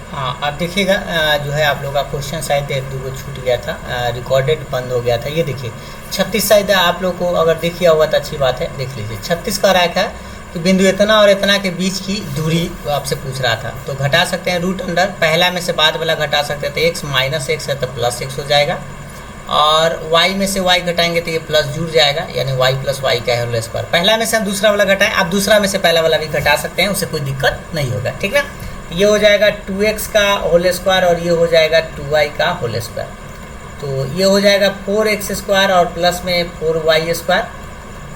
हाँ, अब देखिएगा जो है आप लोग का क्वेश्चन शायद एक दो को छूट गया था, रिकॉर्डेड बंद हो गया था। ये देखिए 36 शायद आप लोग को अगर देखिए हुआ तो अच्छी बात है, देख लीजिए 36 का रैक है कि बिंदु इतना और इतना के बीच की दूरी आपसे पूछ रहा था। तो घटा सकते हैं रूट अंडर, पहला में से बाद वाला घटा सकते हैं तो x माइनस एक्स है तो प्लस एक्स हो जाएगा, और y में से y घटाएंगे तो ये प्लस जुड़ जाएगा, यानी y प्लस वाई का होल स्क्वायर। पहला में से हम दूसरा वाला घटाएं, आप दूसरा में से पहला वाला भी घटा सकते हैं, उससे कोई दिक्कत नहीं होगा, ठीक है। ये हो जाएगा 2x का होल स्क्वायर और ये हो जाएगा 2y का होल स्क्वायर। तो ये हो जाएगा 4x स्क्वायर और प्लस में 4y स्क्वायर।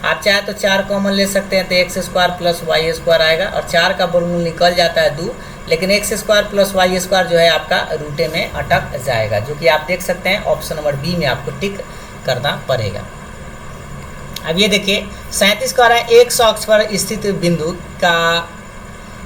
आप चाहे तो 4 कॉमन ले सकते हैं तो X square plus Y square आएगा, और 4 का वर्गमूल निकल जाता है 2, लेकिन X square plus Y square जो है आपका रूटे में अटक जाएगा, जो कि आप देख सकते हैं ऑप्शन नंबर बी में आपको टिक करना पड़ेगा। अब ये देखिए 37 का रहा है एक अक्ष पर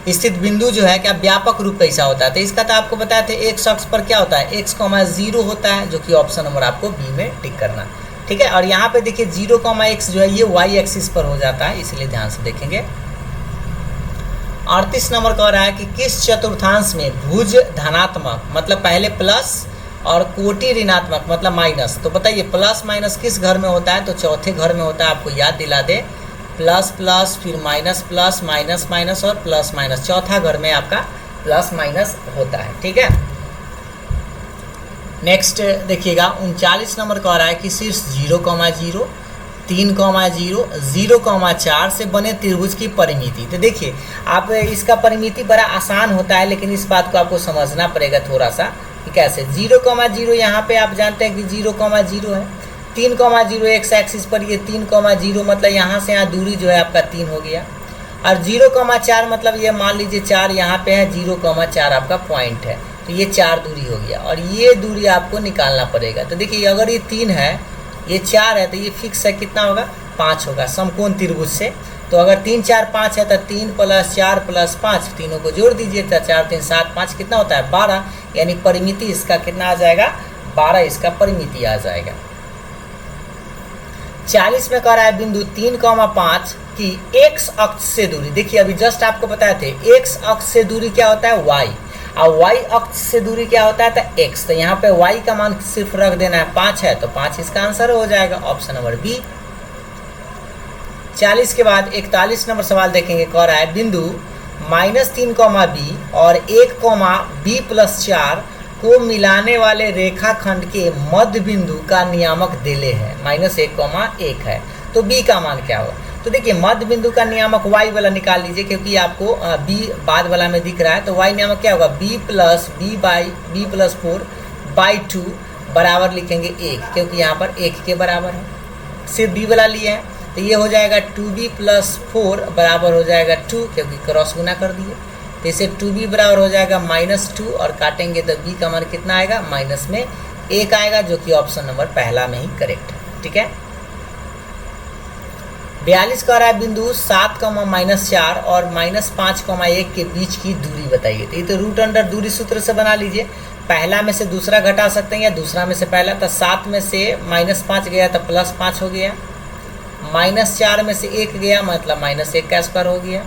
स्थित बिंदु जो है क्या व्यापक रूप कैसा होता है, तो इसका तो आपको बताया था एक अक्ष पर क्या होता है x,0 होता है, जो कि ऑप्शन नंबर आपको बी में टिक करना, ठीक है। और यहाँ पे देखिए 0,x जो है ये y एक्सिस पर हो जाता है, इसलिए ध्यान से देखेंगे। 38 नंबर कह रहा है कि किस चतुर्थांश में भुज धनात्मक मतलब पहले प्लस और कोटि ऋणात्मक मतलब माइनस, तो बताइए प्लस माइनस किस घर में होता है, तो चौथे घर में होता है। आपको याद दिला दे, प्लस प्लस फिर माइनस प्लस माइनस माइनस और प्लस माइनस, चौथा घर में आपका प्लस माइनस होता है, ठीक है। नेक्स्ट देखिएगा 39 नंबर कह रहा है कि शीर्ष 0,0 3,0 0,4 से बने त्रिभुज की परिमिति। तो देखिए आप इसका परिमिति बड़ा आसान होता है, लेकिन इस बात को आपको समझना पड़ेगा थोड़ा सा कि कैसे। 0,0 यहाँ पे आप जानते हैं कि 0,0 है, 3,0 एक्स एक्सिस पर ये 3,0 मतलब यहाँ से यहाँ दूरी जो है आपका 3 हो गया, और 0,4 मतलब ये मान लीजिए 4 यहाँ पे है, 0,4 आपका पॉइंट है, तो ये 4 दूरी हो गया, और ये दूरी आपको निकालना पड़ेगा। तो देखिए अगर ये 3 है ये 4 है तो ये फिक्स है, कितना होगा 5 होगा समकोण त्रिभुज से। तो अगर 3 4 5 है तो 3 + 4 + 5 तीनों को जोड़ दीजिए तो 4 3 7 5 कितना होता है 12, यानी परिमिति इसका कितना आ जाएगा 12 इसका परिमिति आ जाएगा। 40 में कह रहा है बिंदु 3,5 की x अक्ष से दूरी। देखिए अभी जस्ट आपको बताए थे x अक्ष से दूरी क्या होता है y, और y अक्ष से दूरी क्या होता है तो x। तो यहाँ पे y का मान सिर्फ रख देना है 5 है, तो 5 इसका आंसर हो जाएगा ऑप्शन नंबर बी। 40 के बाद 41 नंबर सवाल देखेंगे, कह रहा है बिंदु -3,b और 1,b+4 को मिलाने वाले रेखाखंड के मध्य बिंदु का नियामक दिले है, -1,1 है, तो b का मान क्या होगा। तो देखिए मध्य बिंदु का नियामक y वाला निकाल लीजिए, क्योंकि आपको b बाद वाला में दिख रहा है, तो y नियामक क्या होगा b+4/2 बराबर लिखेंगे 1, क्योंकि यहाँ पर 1 के बराबर है, सिर्फ b वाला लिए हैं, तो ये हो जाएगा 2b+4 बराबर हो जाएगा 2, क्योंकि क्रॉस गुना कर दिए, तो इसे 2b बराबर हो जाएगा -2, और काटेंगे तो b का मान कितना आएगा माइनस में 1 आएगा, जो कि ऑप्शन नंबर पहला में ही करेक्ट है, ठीक है। 42 का रहा है बिंदु 7,-4 और -5,1 के बीच की दूरी बताइए। तो ये तो रूट अंडर दूरी सूत्र से बना लीजिए, पहला में से दूसरा घटा सकते हैं या दूसरा में से पहला। तो 7 में से -5 गया तो +5 हो गया, -4 में से 1 गया मतलब -1 का स्क्वायर हो गया।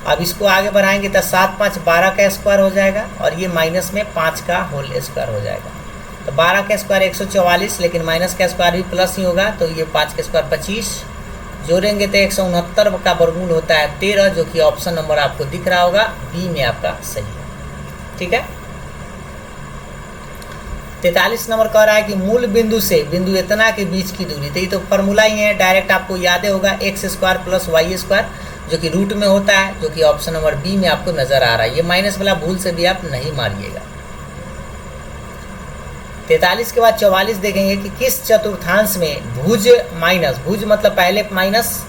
अब इसको आगे बढ़ाएंगे तो 7 5 12 का स्क्वायर हो जाएगा, और ये माइनस में 5 का होल स्क्वायर हो जाएगा। तो 12 का स्क्वायर 144, लेकिन माइनस का स्क्वायर भी प्लस ही होगा, तो ये 5 का स्क्वायर 25, जोड़ेंगे तो 169 का वर्गमूल होता है 13, जो कि ऑप्शन नंबर आपको दिख रहा होगा बी में आपका सही है, ठीक है। 43 नंबर कह रहा है कि मूल बिंदु से बिंदु इतना के बीच की दूरी, तो ये तो फॉर्मूला ही है, डायरेक्ट आपको याद होगा x² + y², जो कि रूट में होता है, जो कि ऑप्शन नंबर बी में आपको नजर आ रहा है। ये माइनस वाला भूल से भी आप नहीं मारिएगा। 43 के बाद 44 देखेंगे कि किस चतुर्थांश में भुज मतलब पहले माइनस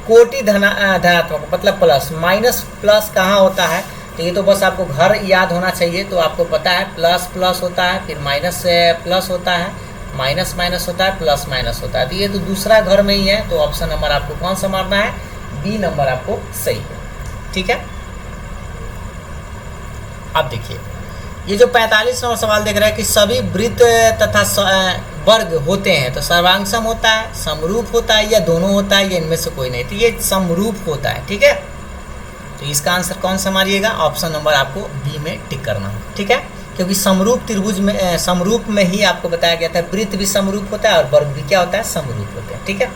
कोटि धनात्मक मतलब प्लस, माइनस प्लस कहाँ होता है, तो ये तो बस आपको घर याद होना चाहिए, तो आपको पता है प्लस प्लस होता है, फिर माइनस प्लस होता है, माइनस माइनस होता है, प्लस माइनस होता है, तो ये तो दूसरा घर में ही है, तो ऑप्शन नंबर आपको कौन सा मारना है, बी नंबर आपको सही है, ठीक है। अब देखिए ये जो 45 नंबर सवाल देख रहे हैं कि सभी वृत्त तथा वर्ग होते हैं, तो सर्वांगसम होता है, समरूप होता है, या दोनों होता है, या इनमें से कोई नहीं, तो ये समरूप होता है, ठीक है। तो तो इसका आंसर कौन सा मारिएगा, ऑप्शन नंबर आपको बी में टिक करना होगा, ठीक है। क्योंकि समरूप त्रिभुज में समरूप में ही आपको बताया गया था, वृत्त भी समरूप होता है और वर्ग भी क्या होता है, समरूप होते हैं, ठीक है।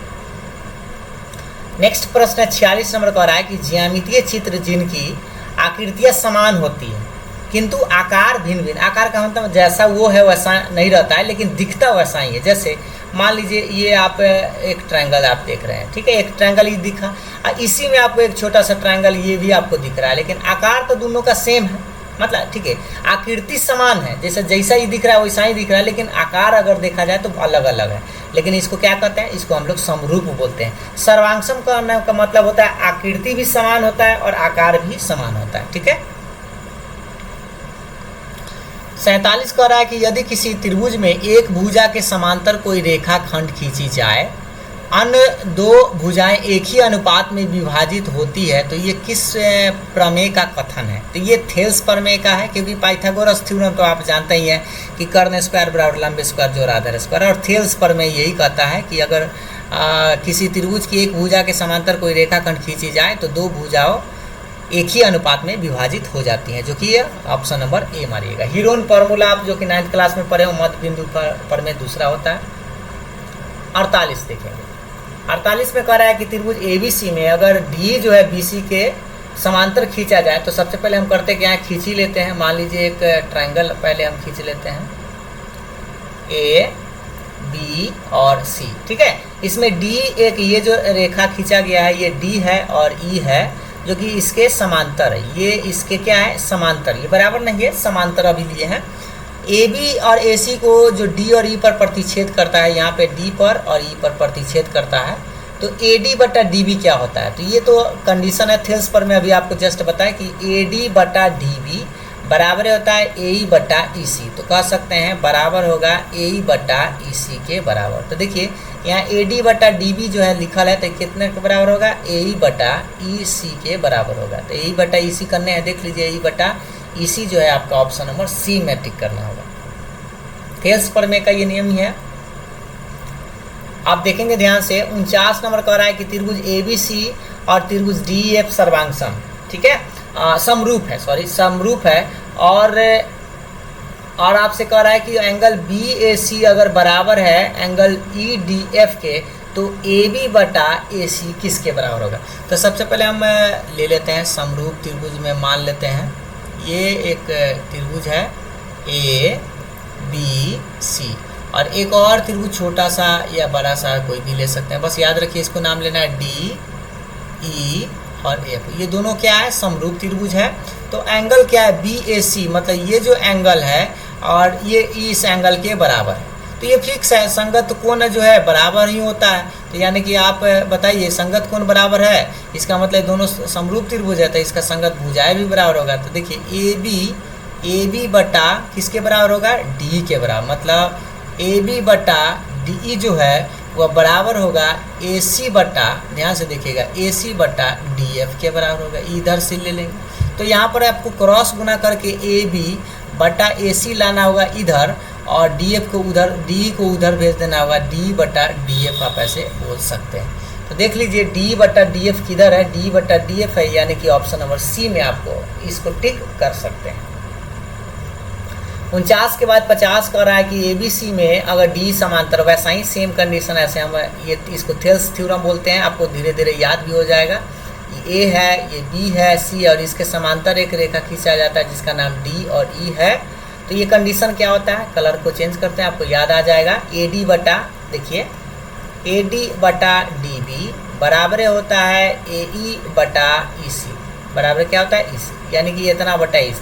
नेक्स्ट प्रश्न 46 नंबर का रहा है कि ज्यामितीय चित्र जिनकी आकृतियां समान होती है किंतु आकार भिन्न भिन्न, आकार का मतलब जैसा वो है वैसा नहीं रहता है लेकिन दिखता वैसा ही है। जैसे मान लीजिए ये आप एक ट्रायंगल आप देख रहे हैं, ठीक है, एक ट्रायंगल ये दिखा, इसी में आपको एक छोटा सा ट्रायंगल ये भी आपको दिख रहा है, लेकिन आकार तो दोनों का सेम है, मतलब ठीक है, आकृति समान है, जैसे जैसा ही दिख रहा है वैसा ही दिख रहा है, लेकिन आकार अगर देखा जाए तो अलग अलग है। लेकिन इसको क्या कहते हैं, इसको हम लोग समरूप बोलते हैं। सर्वांगसम करने का मतलब होता है आकृति भी समान होता है और आकार भी समान होता है, ठीक है। 47 कह रहा है कि यदि किसी त्रिभुज में एक भुजा के समांतर कोई रेखा खंड खींची जाए, अन्य दो भुजाएं एक ही अनुपात में विभाजित होती है, तो ये किस प्रमेय का कथन है। तो ये थेल्स प्रमेय का है, क्योंकि पाइथागोरस थ्योरम तो आप जानते ही हैं कि कर्ण स्क्वायर बराबर लंब स्क्वायर जोड़ आधार स्क्वायर, और थेल्स प्रमेय यही कहता है कि अगर किसी त्रिभुज की एक भुजा के समांतर कोई रेखा खंड खींची जाए तो दो भुजाओं एक ही अनुपात में विभाजित हो जाती हैं, जो कि ये ऑप्शन नंबर ए मारिएगा। हीरोन फार्मूला आप जो कि 9th क्लास में पढ़े हो, मध्य बिंदु पर में दूसरा होता है। 48 देखेंगे, 48 में कह रहा है कि त्रिभुज ABC में अगर डी जो है BC के समांतर खींचा जाए, तो सबसे पहले हम करते क्या है, खींच ही लेते हैं। मान लीजिए एक ट्रायंगल पहले हम खींच लेते हैं, A B और C, ठीक है। इसमें D एक ये जो रेखा खींचा गया है ये D है और E है, जो कि इसके समांतर है। ये इसके क्या है, समांतर, ये बराबर नहीं है, समांतर अभी लिए हैं। AB और AC को जो D और E पर प्रतिच्छेद करता है, यहाँ पे D पर और E पर प्रतिच्छेद करता है, तो AD बटा DB क्या होता है। तो ये तो कंडीशन है थेल्स पर, मैं अभी आपको जस्ट बताया कि AD बटा DB बराबर होता है AE बटा EC। तो कह सकते हैं बराबर होगा AE बटा EC के बराबर। तो देखिए यहाँ AD बटा DB जो है लिखल है, तो कितने के बराबर होगा, AE बटा EC के बराबर होगा। तो AE बटा EC करने हैं, देख लीजिए AE बटा EC जो है आपका ऑप्शन नंबर सी में टिक करना होगा। थेल्स प्रमेय का ये नियम ही है। आप देखेंगे ध्यान से, 49 नंबर कह रहा है कि त्रिभुज ABC और त्रिभुज DEF सर्वांगसम, ठीक है, समरूप है, सॉरी समरूप है, और आपसे कह रहा है कि एंगल BAC अगर बराबर है एंगल EDF के, तो AB बटा AC किसके बराबर होगा। तो सबसे पहले हम ले लेते हैं समरूप त्रिभुज में, मान लेते हैं ये एक त्रिभुज है ABC और एक और त्रिभुज छोटा सा या बड़ा सा कोई भी ले सकते हैं, बस याद रखिए इसको नाम लेना है DE और F। ये दोनों क्या है, समरूप त्रिभुज है। तो एंगल क्या है, BAC, मतलब ये जो एंगल है और ये इस एंगल के बराबर है, तो ये फिक्स है, संगत कोण जो है बराबर ही होता है। तो यानी कि आप बताइए संगत कोण बराबर है, इसका मतलब दोनों समरूप त्रिभुज है, तो इसका संगत भुजाएं भी बराबर होगा। तो देखिए AB बटा किसके बराबर होगा, D के बराबर, मतलब AB बटा DE जो है वह बराबर होगा AC बटा, ध्यान से देखिएगा, AC बटा DF के बराबर होगा। इधर से ले लेंगे तो यहाँ पर आपको क्रॉस गुना करके AB बटा AC लाना होगा इधर, और DF को उधर, DE को उधर भेज देना होगा, D बटा DF आप ऐसे बोल सकते हैं। तो देख लीजिए D बटा DF किधर है, D बटा DF है, यानी कि ऑप्शन नंबर सी में आपको इसको टिक कर सकते हैं। 49 के बाद 50 कह रहा है कि ABC में अगर D समांतर, वैसा ही सेम कंडीशन, ऐसे हम ये इसको थेल्स थ्योरम बोलते हैं, आपको धीरे धीरे याद भी हो जाएगा। ये A है, ये B है, C, और इसके समांतर एक रेखा खींचा जाता है जिसका नाम D और E है। तो ये कंडीशन क्या होता है, कलर को चेंज करते हैं, आपको याद आ जाएगा। AD बटा, देखिए AD बटा DB बराबर होता है AE बटा EC, बराबर क्या होता है EC, यानी कि इतना बटा इस।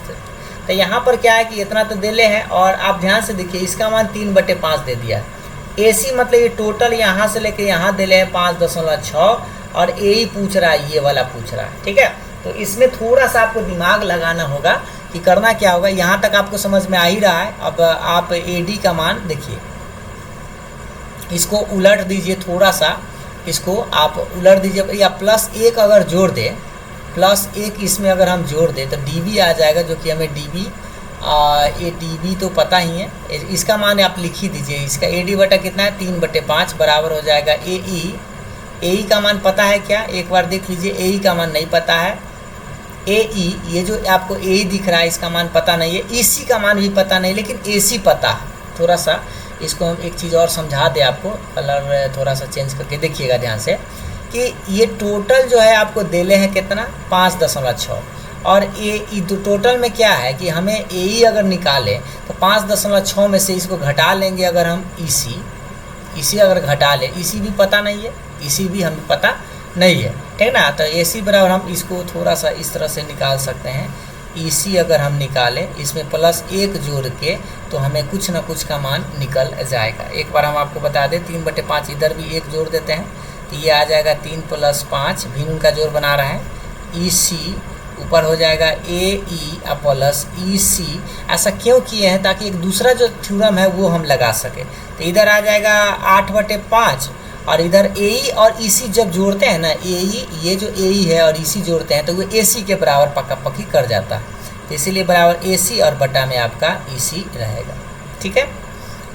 तो यहाँ पर क्या है कि इतना तो दे ले हैं, और आप ध्यान से देखिए इसका मान 3/5 दे दिया। AC मतलब ये टोटल यहाँ से लेके यहाँ दे ले हैं 5.6, और AE पूछ रहा है, ये वाला पूछ रहा है, ठीक है। तो इसमें थोड़ा सा आपको दिमाग लगाना होगा कि करना क्या होगा। यहाँ तक आपको समझ में आ ही रहा है। अब आप AD का मान देखिए, इसको उलट दीजिए, थोड़ा सा इसको आप उलट दीजिए, या +1 अगर जोड़ दे, +1 इसमें अगर हम जोड़ दें तो DB आ जाएगा, जो कि हमें DB ये DB तो पता ही है, इसका मान आप लिख ही दीजिए। इसका AD बटा कितना है, 3/5 बराबर हो जाएगा AE का मान पता है क्या, एक बार देख लीजिए। AE का मान नहीं पता है, ए ई, ये जो आपको ए ई दिख रहा है इसका मान पता नहीं है, ई सी का मान भी पता नहीं, लेकिन ए सी पता है। थोड़ा सा इसको हम एक चीज़ और समझा दें आपको, कलर थोड़ा सा चेंज करके देखिएगा ध्यान से कि ये टोटल जो है आपको देले हैं कितना 5.6, और ये टोटल में क्या है कि हमें ए ई अगर निकालें तो 5.6 में से इसको घटा लेंगे अगर हम ई सी अगर घटा लें, ई सी भी पता नहीं है, ई सी भी हमें पता नहीं है, ठीक ना। तो ए सी बराबर हम इसको थोड़ा सा इस तरह से निकाल सकते हैं, ई सी अगर हम निकालें इसमें +1 जोड़ के तो हमें कुछ ना कुछ का मान निकल जाएगा। एक बार हम आपको बता दें 3/5 इधर भी 1 जोड़ देते हैं तो ये आ जाएगा 3 + 5, भिन्न का जोड़ बना रहा है, ई सी ऊपर हो जाएगा ए ई प्लस ई सी। ऐसा क्यों किए हैं ताकि एक दूसरा जो थ्योरम है वो हम लगा सके। तो इधर आ जाएगा 8/5 और इधर ए ई और ई सी जब जोड़ते हैं ना, ए ई ये जो ए ई है और ई सी जोड़ते हैं तो वो ए सी के बराबर पक्का पक्की कर जाता है, तो इसीलिए बराबर ए सी और बटा में आपका ई सी रहेगा, ठीक है।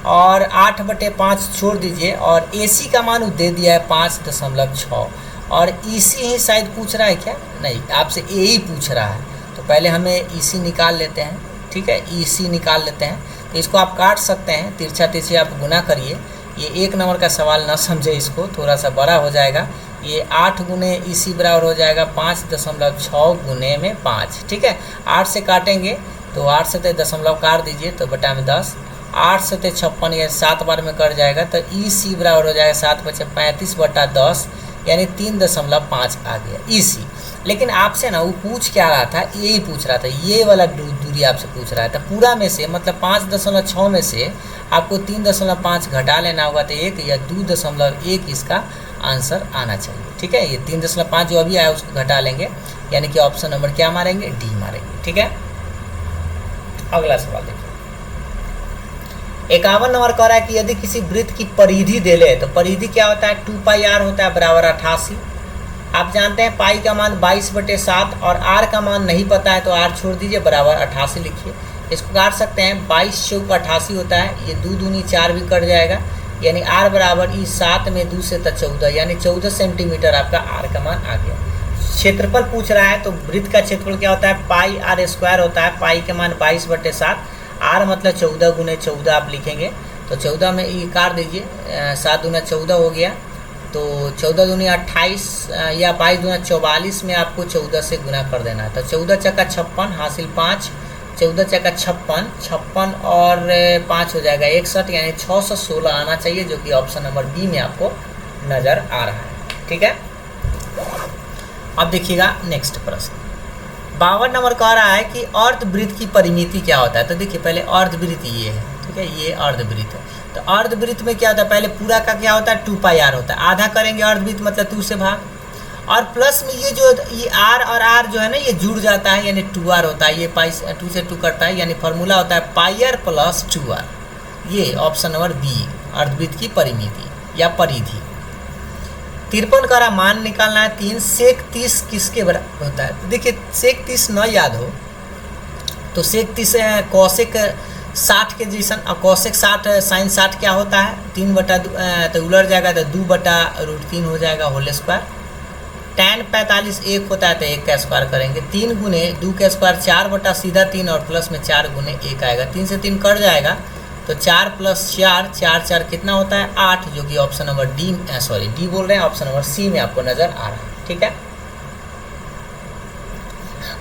और 8/5 छोड़ दीजिए और ए सी का मान दे दिया है 5.6, और ई सी ही शायद पूछ रहा है क्या, नहीं आपसे ए ही पूछ रहा है, तो पहले हमें ई सी निकाल लेते हैं, ठीक है। ई सी निकाल लेते हैं तो इसको आप काट सकते हैं, तिरछा तिरछी आप गुना करिए, ये 1 नंबर का सवाल ना समझे, इसको थोड़ा सा बड़ा हो जाएगा, ये 8 गुने ई सी बराबर हो जाएगा 5.6 गुने में 5, ठीक है। 8 से काटेंगे तो 8 से दशमलव काट दीजिए तो बटा में 10, 8 से 56 ये 7 बार में कट जाएगा, तो ई सी बराबर हो जाएगा 7/35/10 यानी 3.5 आ गया ई सी। लेकिन आपसे ना वो पूछ क्या रहा था, यही पूछ रहा था, ये वाला दूरी आपसे पूछ रहा था, पूरा में से मतलब 5.6 में से आपको 3.5 घटा लेना होगा, तो 1 या 2.1 इसका आंसर आना चाहिए, ठीक है। ये 3.5 जो अभी आया उसको घटा लेंगे, यानी कि ऑप्शन नंबर क्या मारेंगे, डी मारेंगे, ठीक है। अगला सवाल देखिए, 51 नंबर कह रहा है कि यदि किसी वृत्त की परिधि दे ले तो परिधि क्या होता है 2πr होता है बराबर 88। आप जानते हैं पाई का मान 22/7 और आर का मान नहीं पता है तो आर छोड़ दीजिए, बराबर 88 लिखिए। इसको काट सकते हैं, 22 × 88 होता है, ये 2 दूनी 4 भी कट जाएगा, यानी आर बराबर ई 7 में 2 से 14 यानी 14 सेंटीमीटर आपका आर का मान आ गया। क्षेत्रफल पूछ रहा है तो वृत्त का क्षेत्रफल क्या होता है πr² होता है, पाई का मान 22/7, आर मतलब 14 गुने 14 आप लिखेंगे, तो 14 में ये काट दीजिए, 7 दूना 14 हो गया, तो 14 दूनी 28 या 22 दूना 44 में आपको 14 से गुना कर देना है, तो 14 चक्का 56 हासिल 5, 14 चक्का 56 और 5 हो जाएगा 61, यानी 616 आना चाहिए, जो कि ऑप्शन नंबर बी में आपको नज़र आ रहा है, ठीक है। अब देखिएगा नेक्स्ट प्रश्न, 52 नंबर कह रहा है कि अर्धवृत्त की परिमिति क्या होता है। तो देखिए पहले अर्धवृत्त ये है, ठीक है, ये अर्धवृत्त है, तो अर्धवृत्त में क्या होता है, पहले पूरा का क्या होता है 2πr होता है, आधा करेंगे अर्धवृत्त मतलब 2 से भाग, और प्लस में ये जो ये आर और आर जो है ना ये जुड़ जाता है, यानी 2r होता है, ये 2 से 2 कटता है, यानी फार्मूला होता है πr + 2r। ये ऑप्शन नंबर बी अर्धवृत्त की परिमिति या परिधि। 53 का मान निकालना है 3 sec 30 किसके बराबर होता है। तो देखिए sec 30 न याद हो तो sec 30 cosec 60 के जैसन, और cosec 60 sin 60 क्या होता है 3/2, तो उलट जाएगा तो 2/√3 हो जाएगा होल स्क्वायर। tan 45 1 होता है तो 1 का स्क्वायर करेंगे, 3 गुने 2 का स्क्वायर 4/3 और प्लस में 4 गुने 1 आएगा, 3 से 3 कट जाएगा, तो 4 + 4 4 कितना होता है 8, जो कि ऑप्शन नंबर डी बोल रहे हैं, ऑप्शन नंबर सी में आपको नजर आ रहा है, ठीक है।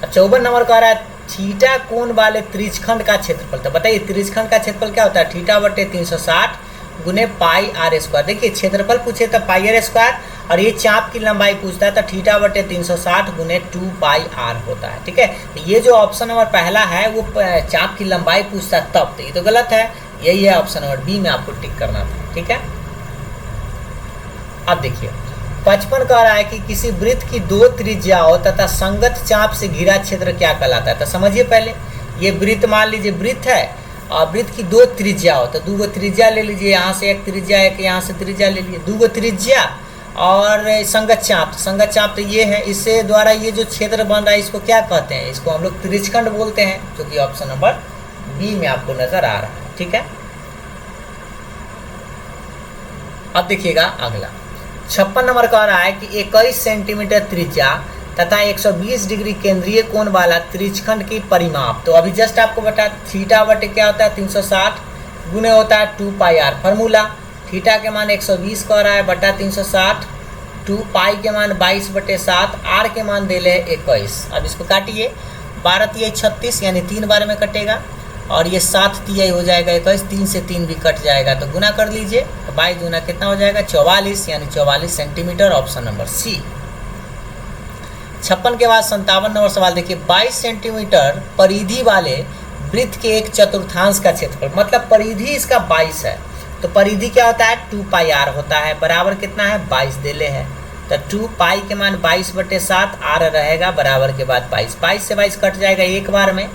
54 नंबर कह रहा है थीटा कोण वाले त्रिज्यखंड का क्षेत्रफल। तो बताइए त्रिज्यखंड का क्षेत्रफल क्या होता है, θ/360 गुने πr²। देखिए क्षेत्रफल पूछे तो πr², और ये चाप की लंबाई पूछता है तो θ/360 गुने 2πr होता है, ठीक है। ये जो ऑप्शन नंबर पहला है वो चाप की लंबाई पूछता है तब, तो ये तो गलत है, यही है ऑप्शन नंबर बी में आपको टिक करना था, ठीक है। अब देखिए 55 कह रहा है कि किसी वृत्त की 2 त्रिज्याओं तथा संगत चाप से घिरा क्षेत्र क्या कहलाता है। तो समझिए पहले, ये वृत्त मान लीजिए वृत्त है और वृत्त की 2 त्रिज्याओं, तो 2 त्रिज्या ले लीजिए, यहाँ से एक त्रिज्या, एक यहाँ से त्रिज्या ले लीजिए, 2 त्रिज्या और संगत चाप तो ये है, इससे द्वारा ये जो क्षेत्र बन रहा है इसको क्या कहते हैं, इसको हम लोग त्रिज्यखंड बोलते हैं, जो कि ऑप्शन नंबर बी में आपको नजर आ रहा है, ठीक है। अब देखिएगा अगला 56 नंबर कह रहा है कि 21 सेंटीमीटर त्रिज्या तथा 120 डिग्री केंद्रीय कोण वाला त्रिज्यखंड की परिमाप। तो अभी जस्ट आपको बता थीटा बटे क्या होता है 360 गुने होता है 2 पाई आर। फॉर्मूला थीटा के मान 120 कह रहा है बटा 360, 2 पाई के मान 22/7, आर के मान दे ले 21। अब इसको काटिए, 12 तिहाई 36 यानी 3 बार में कटेगा, और ये 7 तिहाई हो जाएगा 21, 3 से 3 भी कट जाएगा तो गुना कर लीजिए। तो 22 गुना कितना हो जाएगा 44 यानी 44 सेंटीमीटर, ऑप्शन नंबर सी। 56 के बाद 57 नंबर सवाल देखिए, 22 सेंटीमीटर परिधि वाले वृत्त के एक चतुर्थांश का क्षेत्रफल, मतलब परिधि इसका 22 है, तो परिधि क्या होता है 2 पाई आर होता है, बराबर कितना है 22 देले है। तो 2 पाई के मान 22/7, आर रहेगा बराबर के बाद 22, 22 से 22 कट जाएगा एक बार में,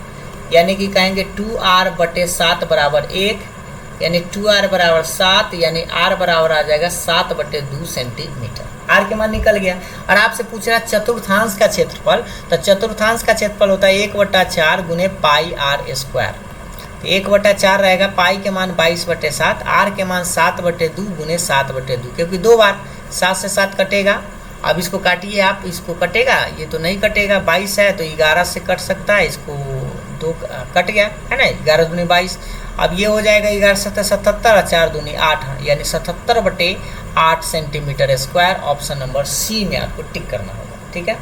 यानी कि कहेंगे 2r/7 बराबर 1, यानी 2r बराबर 7, यानी r बराबर आ जाएगा 7/2 सेंटीमीटर। आर के मान निकल गया। और आपसे पूछ रहा है चतुर्थांश का क्षेत्रफल, तो चतुर्थांश का क्षेत्रफल होता है 1/4 गुने पाई आर स्क्वायर। तो 1/4 रहेगा, पाई के मान 22/7, आर के मान 7/2 गुने 7/2, क्योंकि 2 बार 7 से 7 कटेगा। अब इसको काटिए आप, इसको कटेगा, ये तो नहीं कटेगा, 22 है तो 11 से कट सकता है, इसको 2 कट गया है ना, 11 दूनी 22। अब ये हो जाएगा 11 7 77 और 4 दूनी 8, यानी 77/8 centimetre square. Option number C में आपको टिक करना होगा। ठीक है,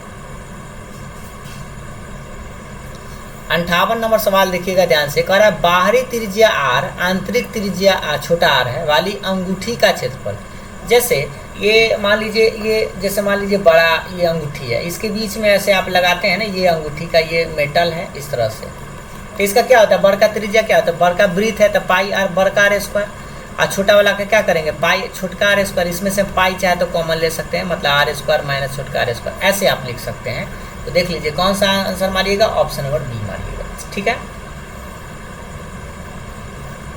58 नंबर सवाल देखिएगा ध्यान से, कह रहा है बाहरी त्रिज्या आर, आंतरिक त्रिज्या छोटा आर है वाली अंगूठी का क्षेत्रफल। जैसे ये मान लीजिए, ये जैसे मान लीजिए बड़ा ये अंगूठी है, इसके बीच में ऐसे आप लगाते हैं ना, ये अंगूठी का ये मेटल है इस तरह से, तो इसका क्या होता है बड़का त्रिज्या क्या होता है, बड़का वृत्त है तो पाई आर बड़का आर स्क्वायर, और छोटा वाला का क्या करेंगे पाई छोटका आर स्क्वायर। इसमें से पाई चाहे तो कॉमन ले सकते हैं, मतलब आर स्क्वायर माइनस छोटका आर स्क्वायर, ऐसे आप लिख सकते हैं। तो देख लीजिए कौन सा आंसर मारिएगा, ऑप्शन नंबर बी मारिएगा। ठीक है,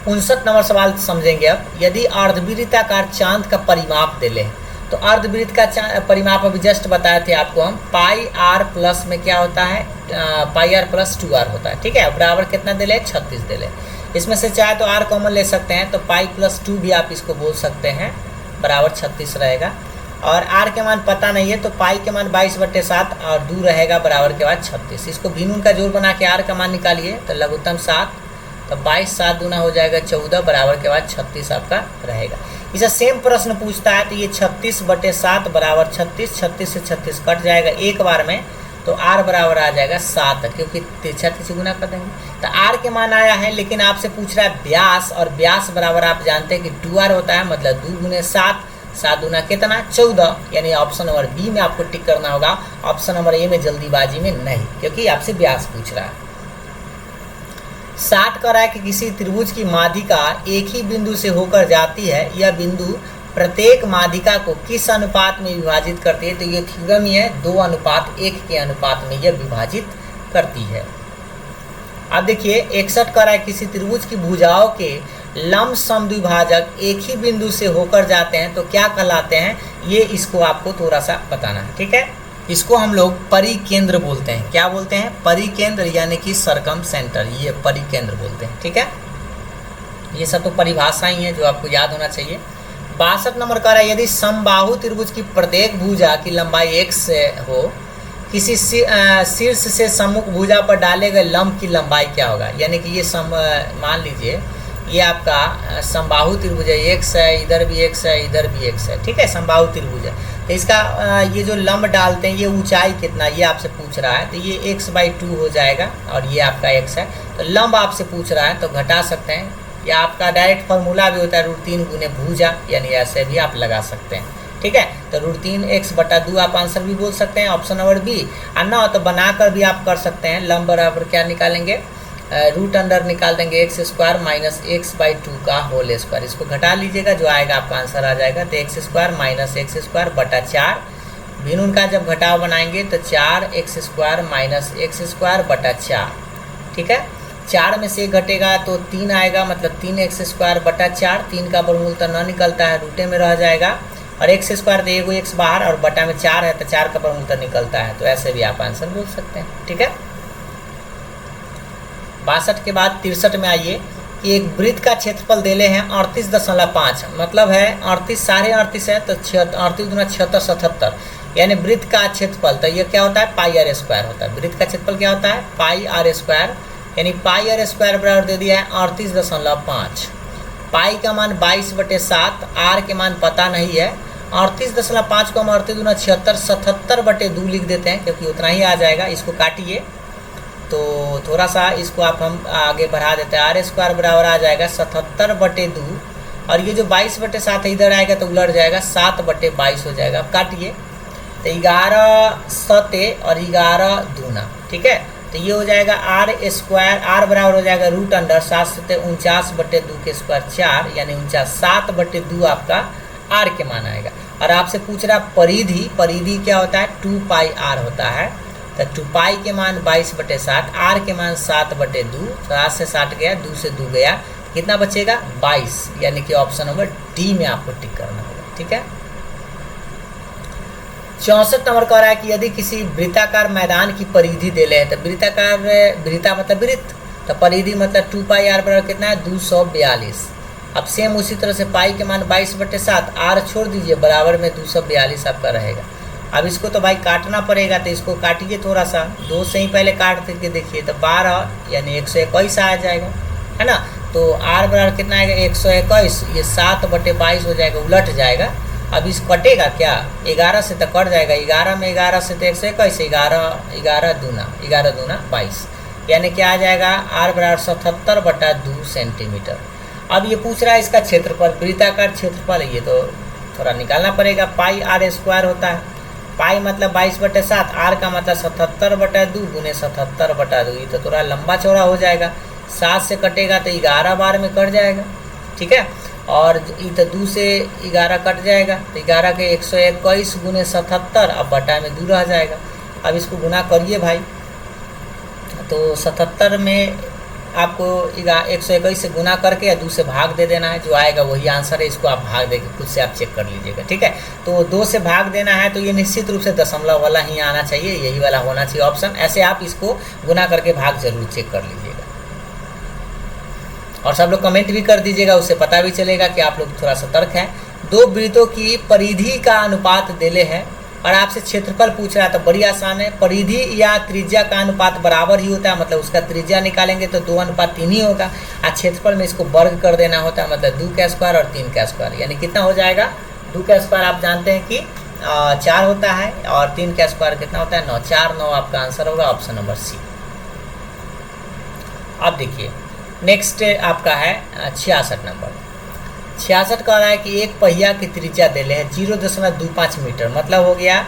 59 नंबर सवाल समझेंगे अब, यदि अर्धवृत्ताकार चांद का परिमाप दे ले, तो अर्धवृत्त का परिमाप अभी जस्ट बताए थे आपको हम, पाई आर प्लस में क्या होता है पाई आर प्लस 2r होता है। ठीक है, बराबर कितना दे ले 36 दे ले, इसमें से चाहे तो r कॉमन ले सकते हैं, तो पाई प्लस 2 भी आप इसको बोल सकते हैं, बराबर 36 रहेगा। और r के मान पता नहीं है तो पाई के मान 22/7 और 2 रहेगा बराबर के बाद 36। इसको भिन्न का जोड़ बना के r का मान निकालिए, तो लघुत्तम 7, तो 22 7 दूना हो जाएगा 14 बराबर के बाद 36 आपका रहेगा। इसे सेम प्रश्न पूछता है तो ये 36/7 बराबर 36, 36 से 36 कट जाएगा एक बार में, तो r बराबर आ जाएगा 7, क्योंकि 36 गुना कर देंगे। तो r के मान आया है, लेकिन आपसे पूछ रहा है व्यास, और व्यास बराबर आप जानते हैं कि 2r होता है, मतलब 2 गुने 7, 7 दूना कितना 14, यानी ऑप्शन नंबर बी में आपको टिक करना होगा। ऑप्शन नंबर ए में जल्दीबाजी में नहीं, क्योंकि आपसे व्यास पूछ रहा है। 60 कह रहा है कि किसी त्रिभुज की माध्यिका एक ही बिंदु से होकर जाती है, यह बिंदु प्रत्येक माध्यिका को किस अनुपात में विभाजित करती है, तो ये थ्योरम ही है 2:1 के अनुपात में यह विभाजित करती है। अब देखिए 61 कह रहा है किसी त्रिभुज की भुजाओं के लंब समद्विभाजक एक ही बिंदु से होकर जाते हैं तो क्या कहलाते हैं, ये इसको आपको थोड़ा सा बताना है। ठीक है, इसको हम लोग परिकेंद्र बोलते हैं। क्या बोलते हैं, परिकेंद्र, यानी कि सरकम सेंटर, ये परिकेंद्र बोलते हैं। ठीक है, ये सब तो परिभाषाएं हैं जो आपको याद होना चाहिए। 62 नंबर कह रहा है यदि समबाहु त्रिभुज की प्रत्येक भुजा की लंबाई x हो, किसी शीर्ष से सम्मुख भुजा पर डाले गए लंब की लंबाई क्या होगा, यानी कि ये मान लीजिए ये आपका समबाहु त्रिभुज है, x है, इधर भी x है, इधर भी x है। ठीक है, समबाहु त्रिभुज है, तो इसका ये जो लंब डालते हैं ये ऊंचाई कितना, ये आपसे पूछ रहा है, तो ये x/2 हो जाएगा, और ये आपका x है। तो लंब आपसे पूछ रहा है तो घटा सकते हैं, या आपका डायरेक्ट फार्मूला भी होता है √3 गुने भुजा, यानी ऐसे भी आप लगा सकते हैं। ठीक है, तो √3x/2 आप आंसर भी बोल सकते हैं, ऑप्शन नंबर बी। और ना तो बनाकर भी आप कर सकते हैं, लंब बराबर क्या निकालेंगे, रूट अंडर निकाल देंगे x² माइनस x/2 का होल स्क्वायर, इसको घटा लीजिएगा, जो आएगा आपका आंसर आ जाएगा। तो x² माइनस x² बटा 4, भिन्न उनका जब घटाव बनाएंगे तो 4x² माइनस x² बटा 4। ठीक है, 4 में से घटेगा तो 3 आएगा, मतलब 3x² बटा 4, 3 का वर्गमूल तो न निकलता है, रूटे में रह जाएगा, और x² तो एगो x बाहर, और बटा में 4 है तो 4 का वर्गमूल तो निकलता है, तो ऐसे भी आप आंसर बोल सकते हैं। ठीक है, 62 के बाद 63 में आइए कि एक वृत्त का क्षेत्रफल देले हैं 38.5, मतलब है 38 साढ़े 38 है, तो 38 दूना 76 77, यानी वृत्त का क्षेत्रफल, तो ये क्या होता है पाई आर स्क्वायर होता है। वृत्त का क्षेत्रफल क्या होता है पाई आर स्क्वायर, यानी पाई आर स्क्वायर बराबर दे दिया है 38.5। पाई का मान 22/7, आर के मान पता नहीं है। 38.5 को हम 38 दूना 76, 77/2 लिख देते हैं क्योंकि उतना ही आ जाएगा। इसको काटिए तो थोड़ा सा इसको आप हम आगे बढ़ा देते हैं। आर स्क्वायर बराबर आ जाएगा 77/2, और ये जो 22/7 है इधर आएगा तो उलट जाएगा 7/22 हो जाएगा। अब काटिए तो 11 सते और 11 दूना, ठीक है। तो ये हो जाएगा आर स्क्वायर, आर बराबर हो जाएगा √7 सते 49/2 के स्क्वायर 4, यानी 7/2 आपका आर के मान आएगा। और आपसे पूछ रहा परिधि, परिधि क्या होता है 2 पाई आर होता है। तो 2 पाई के मान 22/7, आर के मान 7/2, 7 से 60 गया, 2 से 2 गया, कितना बचेगा 22, यानी कि ऑप्शन नंबर डी में आपको टिक करना होगा, ठीक है। 64 नंबर कह रहा है कि यदि किसी वृत्ताकार मैदान की परिधि दे ले, तो वृत्ताकार, वृत्ता मतलब वृत्त, तो परिधि मतलब 2 पाई आर बराबर कितना है 242। अब सेम उसी तरह से पाई के मान 22/7, आर छोड़ दीजिए, बराबर में 242 आपका रहेगा। अब इसको तो भाई काटना पड़ेगा, तो इसको काटिए थोड़ा सा, 2 से ही पहले काट करके देखिए तो 12 यानी 121 आ जाएगा, है ना। तो आर बराबर कितना आएगा 121, ये 7/22 हो जाएगा, उलट जाएगा। अब इस कटेगा क्या 11 से तो कट जाएगा, 11 में 11 से तो 121, 11 दूना 22, यानी क्या आ जाएगा आर बराबर 77/2 सेंटीमीटर। अब ये पूछ रहा है इसका क्षेत्रफल, वृत्ताकार क्षेत्रफल है ये, तो थोड़ा निकालना पड़ेगा। पाई आर स्क्वायर होता है, पाई मतलब 22/7, आर का मतलब 77/2 गुने 77/2, ये तो थोड़ा लंबा चौड़ा हो जाएगा। 7 से कटेगा तो 11 बार में कट जाएगा, ठीक है। और ये तो 2 से 11 कट जाएगा, तो 11 के 121 गुने 77, अब बटा में 2 रह जाएगा। अब इसको गुना करिए भाई, तो 77 में आपको 121 से गुना करके 2 से भाग दे देना है, जो आएगा वही आंसर है। इसको आप भाग देके खुद से आप चेक कर लीजिएगा, ठीक है। तो 2 से भाग देना है तो ये निश्चित रूप से दशमलव वाला ही आना चाहिए, यही वाला होना चाहिए ऑप्शन। ऐसे आप इसको गुना करके भाग जरूर चेक कर लीजिएगा, और सब लोग कमेंट भी कर दीजिएगा, उससे पता भी चलेगा कि आप लोग थोड़ा सतर्क हैं। 2 वृत्तों की परिधि का अनुपात देले है और आपसे क्षेत्रफल पूछ रहा है, तो बड़ी आसान है। परिधि या त्रिज्या का अनुपात बराबर ही होता है, मतलब उसका त्रिज्या निकालेंगे तो 2:3 ही होगा, और क्षेत्रफल में इसको वर्ग कर देना होता है, मतलब 2 का स्क्वायर और 3 का स्क्वायर, यानी कितना हो जाएगा 2 का स्क्वायर आप जानते हैं कि 4 होता है, और 3 का स्क्वायर कितना होता है 9, 4 9 आपका आंसर होगा ऑप्शन नंबर सी। अब देखिए नेक्स्ट आपका है 66 नंबर। 66 कह रहा है कि एक पहिया की त्रिज्या दे ले है 0.25 मीटर, मतलब हो गया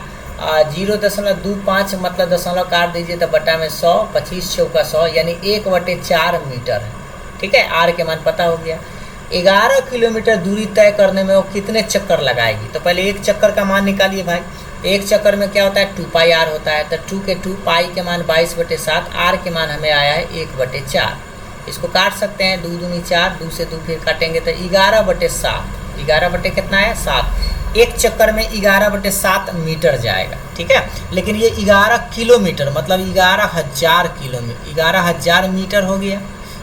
0.25, मतलब दशमलव काट दीजिए तो बटा में 100, 25 चौका 100, यानी 1/4 मीटर है, ठीक है। आर के मान पता हो गया। 11 किलोमीटर दूरी तय करने में वो कितने चक्कर लगाएगी, तो पहले एक चक्कर का मान निकालिए भाई। एक चक्कर में क्या होता है 2 पाई आर होता है, तो 2 के 2 पाई के मान 22/7, आर के मान हमें आया है 1/4। इसको काट सकते हैं, 2 दूनी 4, 2 से 2 फिर काटेंगे तो 11/7, 11 बटे कितना है 7, एक चक्कर में 11/7 मीटर जाएगा, ठीक है। लेकिन ये 11 किलोमीटर मतलब 11,000 किलोमीटर, 11,000 मीटर हो गया,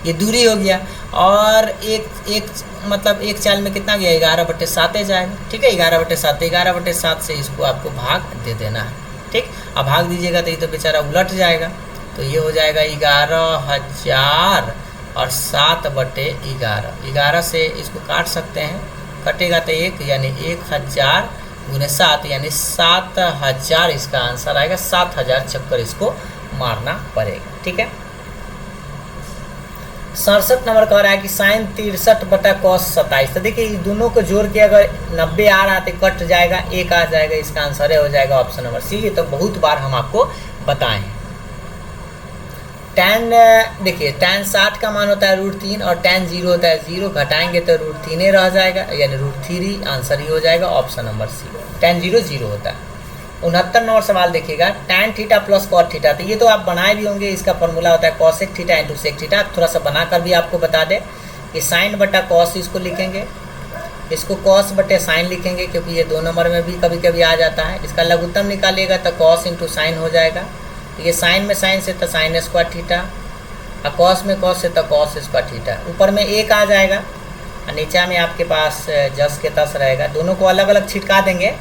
ये दूरी हो गया। और एक मतलब एक चाल में कितना गया 11/7 जाएगा, ठीक है। 11/7 से इसको आपको भाग दे देना है, ठीक। अब भाग दीजिएगा तो ये तो बेचारा उलट जाएगा, तो ये हो जाएगा 11,000 और 7/11, 11 से इसको काट सकते हैं, कटेगा तो 1, यानी 1000 गुने 7, यानी 7000 इसका आंसर आएगा। 7000 चक्कर इसको मारना पड़ेगा, ठीक है। 67 नंबर कह रहा है कि sin 63/cos27, तो देखिए इस दोनों को जोड़ के अगर 90 आ रहा तो कट जाएगा, 1 आ जाएगा, इसका आंसर हो जाएगा ऑप्शन नंबर सी। ये तो बहुत बार हम आपको बताएं हैं। tan देखिए tan 60 का मान होता है √3 और tan 0 होता है 0, घटाएंगे तो √3 रह जाएगा, यानी √3 आंसर ही हो जाएगा ऑप्शन नंबर सी। tan 0 0 होता है। 69 नंबर सवाल देखिएगा, tan theta plus cos theta, तो ये तो आप बनाए भी होंगे, इसका फॉर्मूला होता है cosec theta into sec theta. थोड़ा सा बनाकर भी आपको बता दें कि sin/cos इसको लिखेंगे, इसको cos बटे sin लिखेंगे, क्योंकि ये 2 नंबर में भी कभी कभी आ जाता है। इसका लघुत्तम निकालिएगा तो cos इंटू साइन हो जाएगा, तो ये साइन में साइन से तो sin स्क्वायर थीटा, और cos में cos से तो cos स्क्वायर थीटा। ऊपर में 1 आ जाएगा और नीचा में आपके पास जस के तस रहेगा। दोनों को अलग अलग छिटका देंगे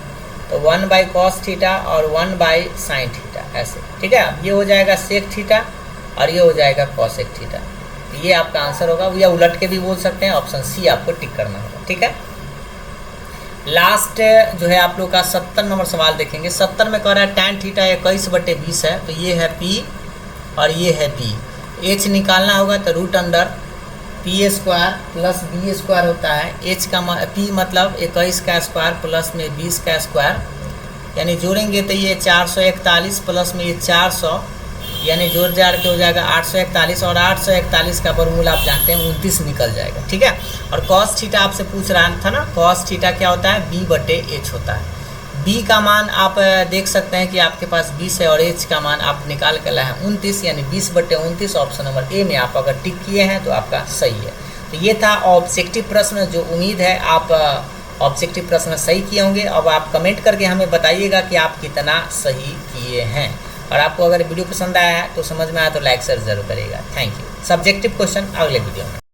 तो 1/cos थीटा और 1/sin थीटा ऐसे, ठीक है। अब ये हो जाएगा सेक थीटा और ये हो जाएगा कॉसेक थीटा। तो ये आपका आंसर होगा, या उलट के भी बोल सकते हैं, ऑप्शन सी आपको टिक करना होगा, ठीक है। लास्ट जो है आप लोग का 70 नंबर सवाल देखेंगे। 70 में कह रहा है tan थीटा 21/20 है, तो ये है P और ये है B। H निकालना होगा तो √अंडर P² प्लस B² होता है। H का P मतलब 21 का स्क्वायर प्लस में 20 का स्क्वायर, यानी जोड़ेंगे तो ये 441 प्लस में ये 400, यानी जोड़ जाड़ के हो जाएगा 841, और 841 का वर्गमूल आप जानते हैं 29 निकल जाएगा, ठीक है। और cos थीटा आपसे पूछ रहा था ना, cos थीटा क्या होता है, B/H होता है। B का मान आप देख सकते हैं कि आपके पास 20 है और H का मान आप निकाल कर लाए हैं 29, यानी 20/29। ऑप्शन नंबर ए में आप अगर टिक किए हैं तो आपका सही है। तो ये था ऑब्जेक्टिव प्रश्न, जो उम्मीद है आप ऑब्जेक्टिव प्रश्न सही किए होंगे। अब आप कमेंट करके हमें बताइएगा कि आप कितना सही किए हैं, और आपको अगर वीडियो पसंद आया है तो समझ में आया तो लाइक शेयर जरूर करिएगा। Thank you. सब्जेक्टिव क्वेश्चन अगले वीडियो में।